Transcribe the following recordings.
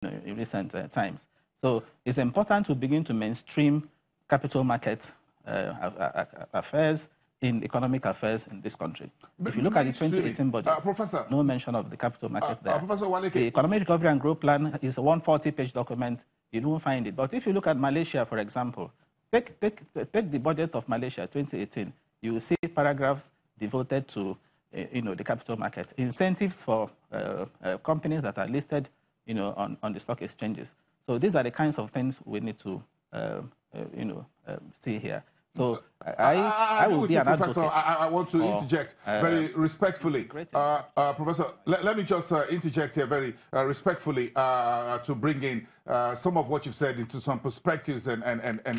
in recent times. So it's important to begin to mainstream capital market affairs in economic affairs in this country. If you look at the 2018 budget, Professor, no mention of the capital market there. Professor Uwaleke, the Economic Recovery and Growth Plan is a 140-page document. You won't find it. But if you look at Malaysia, for example, take the budget of Malaysia 2018. You will see paragraphs devoted to the capital market, incentives for companies that are listed on the stock exchanges. So these are the kinds of things we need to see here. So I will be an advocate. Professor, I want to interject very respectfully. Professor, let me just interject here very respectfully to bring in some of what you've said into some perspectives and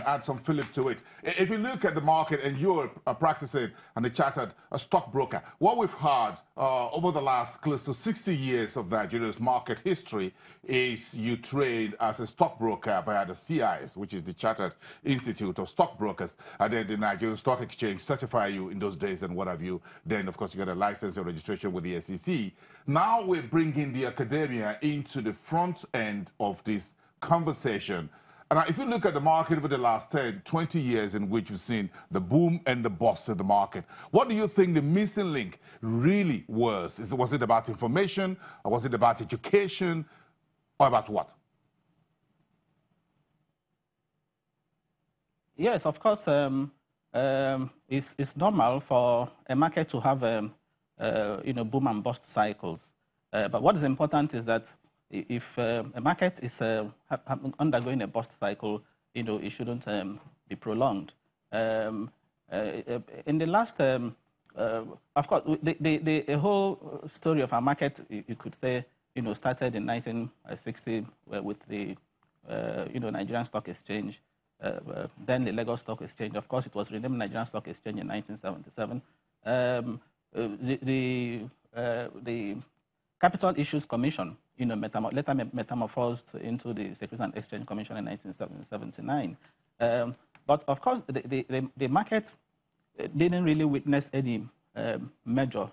add some fillip to it. If you look at the market, and you're practicing and a chartered stockbroker, what we've heard over the last close to 60 years of Nigeria's market history is you trade as a stockbroker via the CIS, which is the Chartered Institute of Stockbrokers, and then the Nigerian Stock Exchange certify you in those days and what have you. Then, of course, you got a license and registration with the SEC. Now we're bringing the academia into the front end of this conversation. And if you look at the market over the last 10, 20 years in which you've seen the boom and the bust of the market, what do you think the missing link really was? Was it about information, or was it about education, or about what? Yes, of course, it's normal for a market to have boom and bust cycles. But what is important is that if a market is undergoing a bust cycle, it shouldn't be prolonged. In the last, of course, the whole story of our market, you could say, started in 1960 with the Nigerian Stock Exchange. Then the Lagos Stock Exchange. Of course, it was renamed Nigerian Stock Exchange in 1977. The Capital Issues Commission, later metamorphosed into the Securities and Exchange Commission in 1979. But of course, the market didn't really witness any major,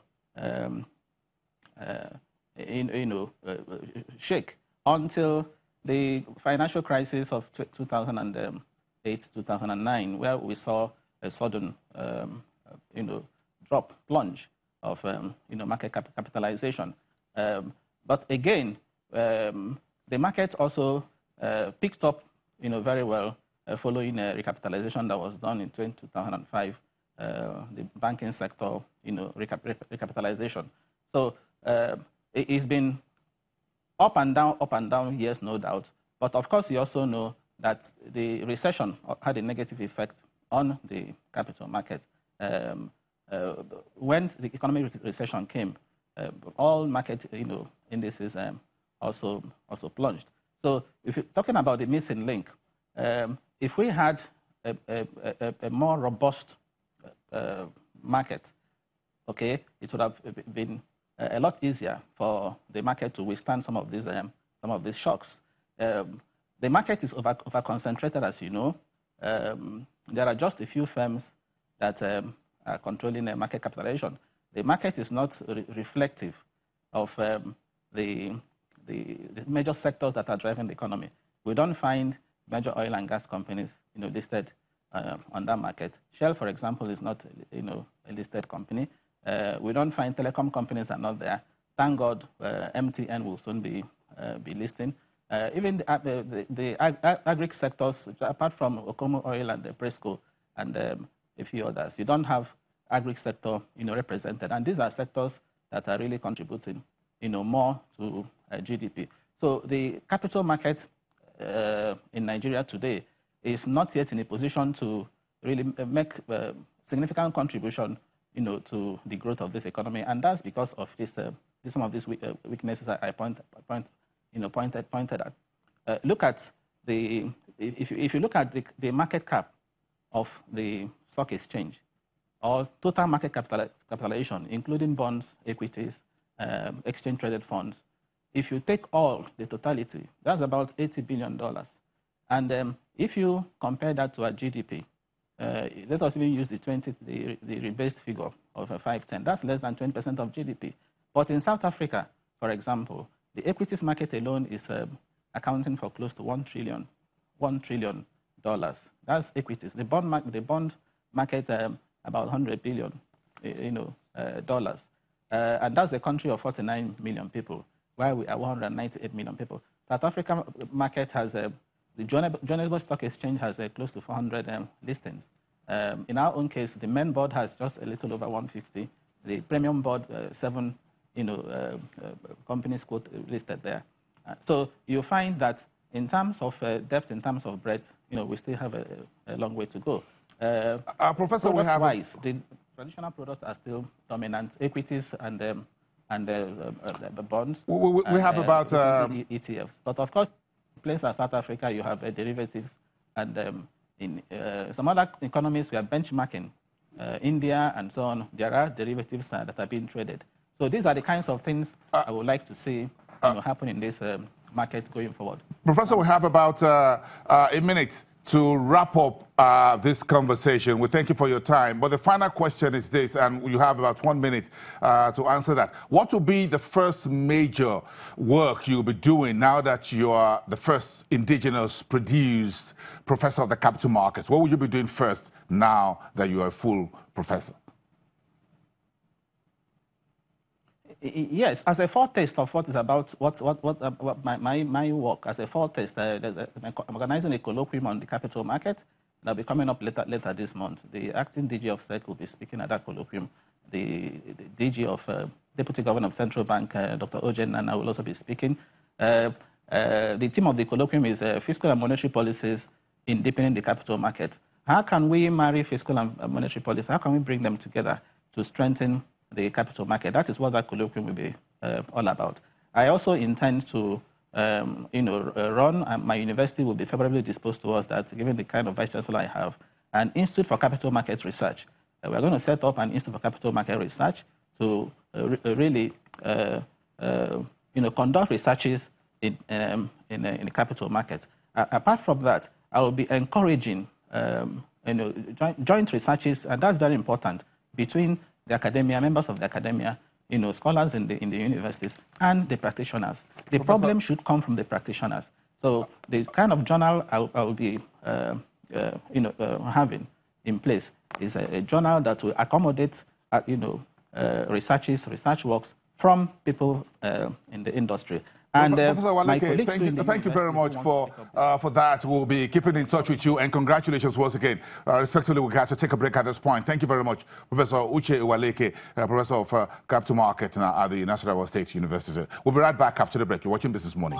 shake until the financial crisis of 2008-2009, where we saw a sudden, plunge of, market capitalization. But again, the market also picked up, very well following a recapitalization that was done in 2005, the banking sector, recapitalization. So it's been up and down, yes, no doubt. But of course, you also know that the recession had a negative effect on the capital market. When the economic recession came, all market indices also plunged. So if you're talking about the missing link, if we had a more robust market, okay, it would have been a lot easier for the market to withstand some of these shocks. The market is over concentrated, as you know. There are just a few firms that are controlling the market capitalization. The market is not reflective of the major sectors that are driving the economy. We don't find major oil and gas companies, listed on that market. Shell, for example, is not, a listed company. We don't find telecom companies are not there. Thank God, MTN will soon be listing. Even the agri sectors, apart from Okomo Oil and Presco and a few others, you don't have agri sector, represented. And these are sectors that are really contributing, more to GDP. So the capital market in Nigeria today is not yet in a position to really make significant contribution, to the growth of this economy, and that's because of this some of these weaknesses I pointed at. Look at if you look at the market cap of the stock exchange, or total market capitalization, including bonds, equities, exchange traded funds. If you take all the totality, that's about $80 billion. And if you compare that to our GDP, let us even use the rebased figure of 510. That's less than 20% of GDP. But in South Africa, for example, the equities market alone is accounting for close to $1 trillion. That's equities. The bond market about 100 billion, dollars, and that's a country of 49 million people, while we are 198 million people. South Africa market has the Johannesburg Stock Exchange has close to 400 listings. In our own case, the main board has just a little over 150. The premium board, 7 companies listed there. So you find that in terms of depth, in terms of breadth, we still have a long way to go. Professor, products-wise, the traditional products are still dominant. Equities and bonds. We have about ETFs. But of course, in places like South Africa, you have derivatives, and in some other economies, we are benchmarking. India and so on. There are derivatives that are being traded. So these are the kinds of things I would like to see happen in this market going forward. Professor, we have about a minute to wrap up this conversation. We thank you for your time. But the final question is this, and you have about 1 minute to answer that. What will be the first major work you'll be doing now that you are the first indigenous produced professor of the capital markets? What will you be doing first now that you are a full professor? Yes, as a foretaste of what is about, what my work as a foretaste, I'm organizing a colloquium on the capital market that'll be coming up later this month. The acting DG of SEC will be speaking at that colloquium. The DG of Deputy Governor of Central Bank, Dr. Ojen, and I will also be speaking. The theme of the colloquium is fiscal and monetary policies in deepening the capital market. How can we marry fiscal and monetary policy? How can we bring them together to strengthen the capital market? That is what that colloquium will be all about. I also intend to, run, and my university will be favorably disposed towards that, given the kind of vice chancellor I have, an Institute for Capital Market Research. We're going to set up an Institute for Capital Market Research to really, conduct researches in the capital market. Apart from that, I will be encouraging, joint researches, and that's very important, between the academia, members of the academia, scholars in the universities, and the practitioners. The problem should come from the practitioners. So the kind of journal I will be, having in place is a journal that will accommodate, research works from people in the industry. And Professor Uwaleke, thank you very much for that. We'll be keeping in touch with you, and congratulations once again. Respectively, we got to take a break at this point. Thank you very much, Professor Uwaleke, Professor of Capital Market at the National State University. We'll be right back after the break. You're watching Business Morning.